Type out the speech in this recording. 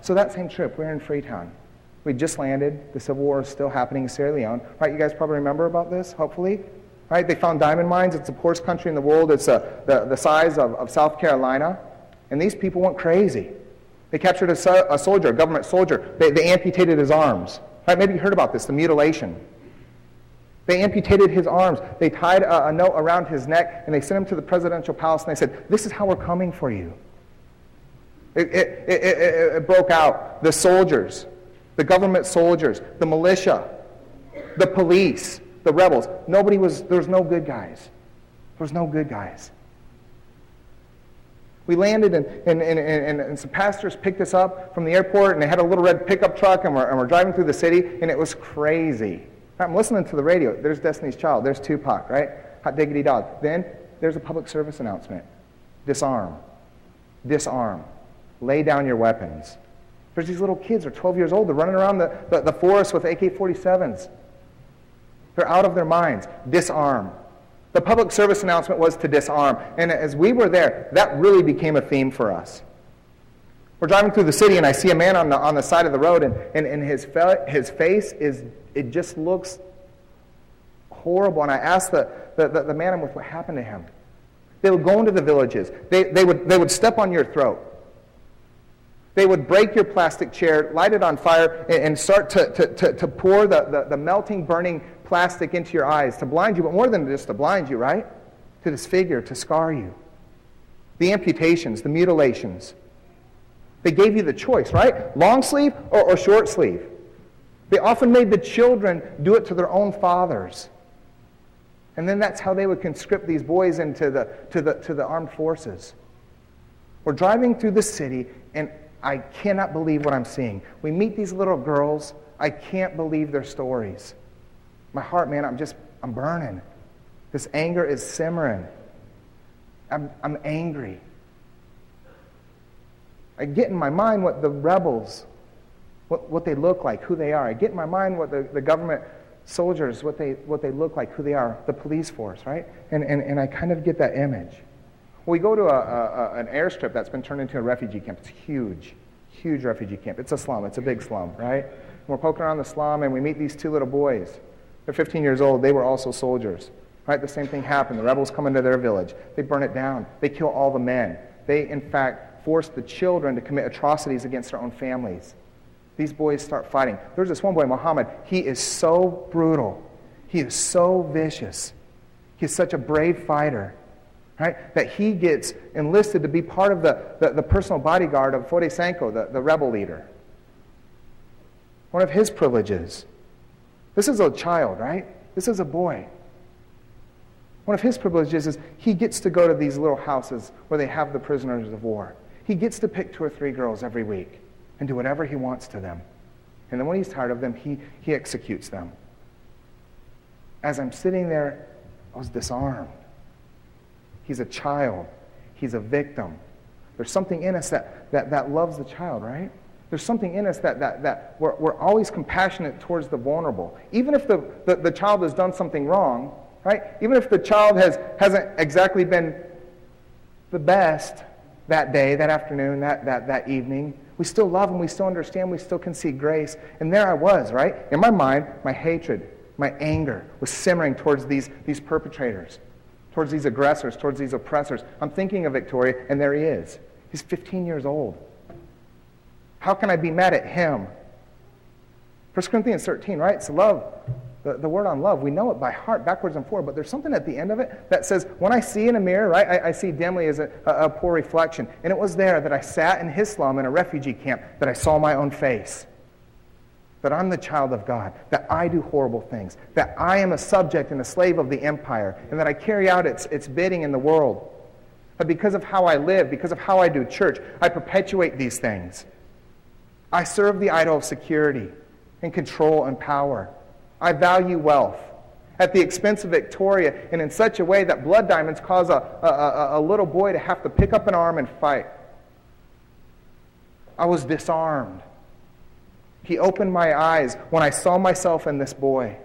So that same trip, we were in Freetown. We just landed. The Civil War is still happening in Sierra Leone. Right, you guys probably remember about this, hopefully. Right, they found diamond mines. It's the poorest country in the world. It's the size of South Carolina. And these people went crazy. They captured a soldier, a government soldier. They amputated his arms. Right, maybe you heard about this, the mutilation. They amputated his arms. They tied a note around his neck, and they sent him to the presidential palace, and they said, this is how we're coming for you. It broke out. The soldiers, the government soldiers, the militia, the police, the rebels. There was no good guys. There was no good guys. We landed, and some pastors picked us up from the airport, and they had a little red pickup truck, and we're driving through the city, and it was crazy. I'm listening to the radio. There's Destiny's Child. There's Tupac, right? Hot diggity dog. Then there's a public service announcement. Disarm. Disarm. Lay down your weapons. There's these little kids. They're 12 years old. They're running around the forest with AK-47s. They're out of their minds. Disarm. The public service announcement was to disarm. And as we were there, that really became a theme for us. We're driving through the city, and I see a man on the side of the road, and his face it just looks horrible. And I asked the man I'm with, what happened to him? They would go into the villages. They would step on your throat. They would break your plastic chair, light it on fire, and start to pour the melting, burning plastic into your eyes to blind you, but more than just to blind you, right? To disfigure, to scar you. The amputations, the mutilations. They gave you the choice, right? Long sleeve or short sleeve. They often made the children do it to their own fathers. And then that's how they would conscript these boys into the armed forces. We're driving through the city, and I cannot believe what I'm seeing. We meet these little girls. I can't believe their stories. My heart, man, I'm burning. This anger is simmering. I'm angry. I get in my mind what the rebels, what they look like, who they are. I get in my mind what the government soldiers, what they look like, who they are, the police force, right? And I kind of get that image. We go to an airstrip that's been turned into a refugee camp. It's huge, huge refugee camp. It's a slum. It's a big slum, right? And we're poking around the slum, and we meet these two little boys. They're 15 years old. They were also soldiers, right? The same thing happened. The rebels come into their village. They burn it down. They kill all the men. They, in fact, force the children to commit atrocities against their own families. These boys start fighting. There's this one boy, Muhammad. He is so brutal. He is so vicious. He's such a brave fighter, right? That he gets enlisted to be part of the personal bodyguard of Fode Sanko, the rebel leader. One of his privileges. This is a child, right? This is a boy. One of his privileges is he gets to go to these little houses where they have the prisoners of war. He gets to pick 2 or 3 girls every week and do whatever he wants to them. And then when he's tired of them, he executes them. As I'm sitting there, I was disarmed. He's a child. He's a victim. There's something in us that loves the child, right? There's something in us that we're always compassionate towards the vulnerable. Even if the child has done something wrong, right? Even if the child hasn't exactly been the best that day, that afternoon, that evening, we still love them, we still understand, we still can see grace. And there I was, right? In my mind, my hatred, my anger was simmering towards these perpetrators, towards these aggressors, towards these oppressors. I'm thinking of Victoria, and there he is. He's 15 years old. How can I be mad at him? 1 Corinthians 13, right? It's love. The word on love, we know it by heart, backwards and forward, but there's something at the end of it that says, when I see in a mirror, right, I see dimly as a poor reflection. And it was there that I sat in his slum in a refugee camp, that I saw my own face. That I'm the child of God, that I do horrible things, that I am a subject and a slave of the empire, and that I carry out its bidding in the world. But because of how I live, because of how I do church, I perpetuate these things. I serve the idol of security and control and power. I value wealth at the expense of Victoria, and in such a way that blood diamonds cause a little boy to have to pick up an arm and fight. I was disarmed. He opened my eyes when I saw myself in this boy.